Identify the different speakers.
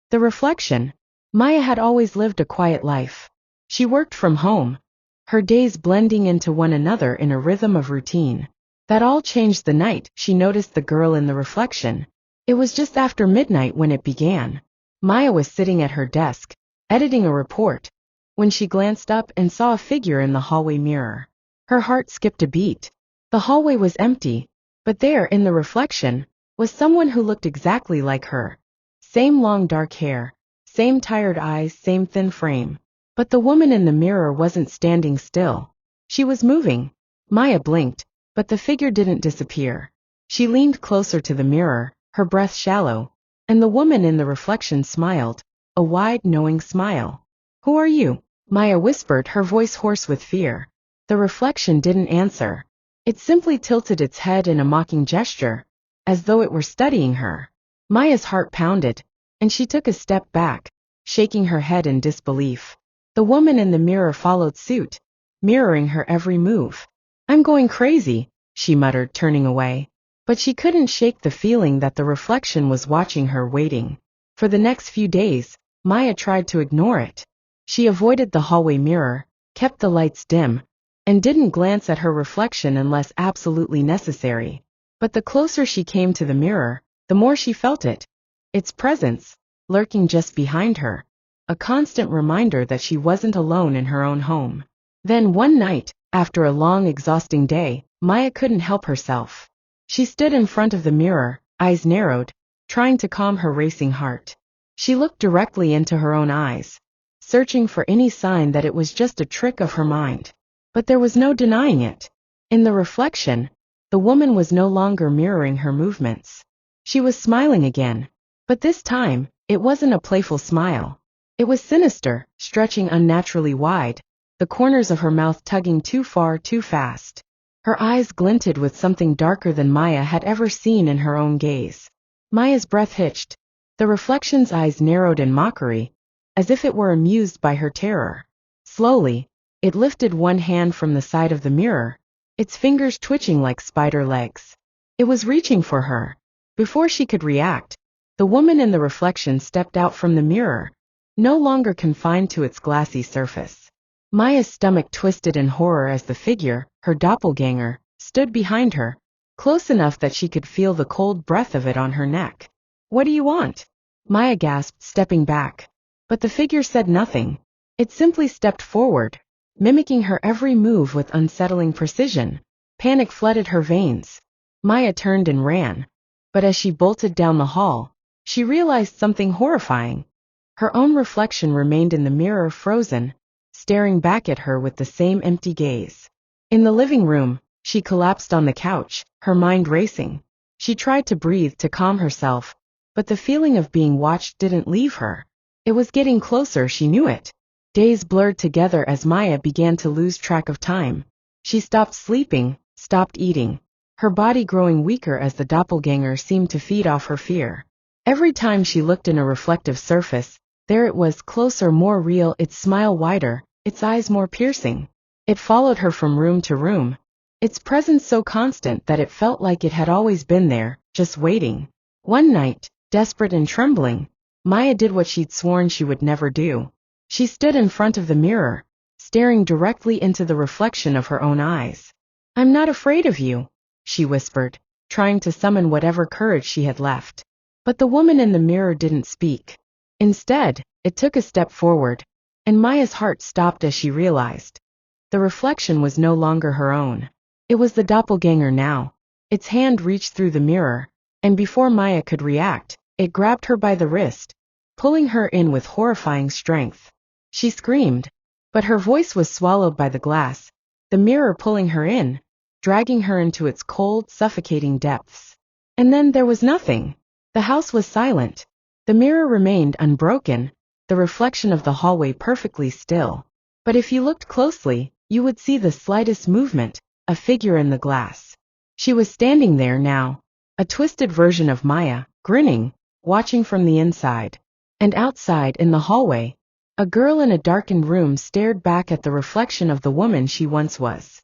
Speaker 1: The reflection. Maya had always lived a quiet life. She worked from home, her days blending into one another in a rhythm of routine. That all changed the night she noticed the girl in the reflection. It was just after midnight when it began. Maya was sitting at her desk, editing a report, when she glanced up and saw a figure in the hallway mirror. Her heart skipped a beat. The hallway was empty, but there, in the reflection, was someone who looked exactly like her. Same long dark hair, same tired eyes, same thin frame. But the woman in the mirror wasn't standing still. She was moving. Maya blinked, but the figure didn't disappear. She leaned closer to the mirror, her breath shallow, and the woman in the reflection smiled, a wide, knowing smile. "Who are you?" Maya whispered, her voice hoarse with fear. The reflection didn't answer. It simply tilted its head in a mocking gesture, as though it were studying her. Maya's heart pounded, and she took a step back, shaking her head in disbelief. The woman in the mirror followed suit, mirroring her every move. "I'm going crazy," she muttered, turning away. But she couldn't shake the feeling that the reflection was watching her, waiting. For the next few days, Maya tried to ignore it. She avoided the hallway mirror, kept the lights dim, and didn't glance at her reflection unless absolutely necessary. But the closer she came to the mirror, the more she felt it. Its presence, lurking just behind her. A constant reminder that she wasn't alone in her own home. Then one night, after a long, exhausting day, Maya couldn't help herself. She stood in front of the mirror, eyes narrowed, trying to calm her racing heart. She looked directly into her own eyes, searching for any sign that it was just a trick of her mind. But there was no denying it. In the reflection, the woman was no longer mirroring her movements. She was smiling again. But this time, it wasn't a playful smile. It was sinister, stretching unnaturally wide, the corners of her mouth tugging too far, too fast. Her eyes glinted with something darker than Maya had ever seen in her own gaze. Maya's breath hitched. The reflection's eyes narrowed in mockery, as if it were amused by her terror. Slowly, it lifted one hand from the side of the mirror, its fingers twitching like spider legs. It was reaching for her. Before she could react, the woman in the reflection stepped out from the mirror, no longer confined to its glassy surface. Maya's stomach twisted in horror as the figure, her doppelganger, stood behind her, close enough that she could feel the cold breath of it on her neck. "What do you want?" Maya gasped, stepping back. But the figure said nothing. It simply stepped forward, mimicking her every move with unsettling precision. Panic flooded her veins. Maya turned and ran. But as she bolted down the hall, she realized something horrifying. Her own reflection remained in the mirror, frozen, staring back at her with the same empty gaze. In the living room, she collapsed on the couch, her mind racing. She tried to breathe to calm herself, but the feeling of being watched didn't leave her. It was getting closer, she knew it. Days blurred together as Maya began to lose track of time. She stopped sleeping, stopped eating, her body growing weaker as the doppelganger seemed to feed off her fear. Every time she looked in a reflective surface, there it was, closer, more real, its smile wider, its eyes more piercing. It followed her from room to room, its presence so constant that it felt like it had always been there, just waiting. One night, desperate and trembling, Maya did what she'd sworn she would never do. She stood in front of the mirror, staring directly into the reflection of her own eyes. "I'm not afraid of you," she whispered, trying to summon whatever courage she had left. But the woman in the mirror didn't speak. Instead, it took a step forward, and Maya's heart stopped as she realized. The reflection was no longer her own. It was the doppelganger now. Its hand reached through the mirror, and before Maya could react, it grabbed her by the wrist, pulling her in with horrifying strength. She screamed, but her voice was swallowed by the glass, the mirror pulling her in, dragging her into its cold, suffocating depths. And then there was nothing. The house was silent. The mirror remained unbroken, the reflection of the hallway perfectly still. But if you looked closely, you would see the slightest movement, a figure in the glass. She was standing there now, a twisted version of Maya, grinning, watching from the inside. And outside, in the hallway, a girl in a darkened room stared back at the reflection of the woman she once was.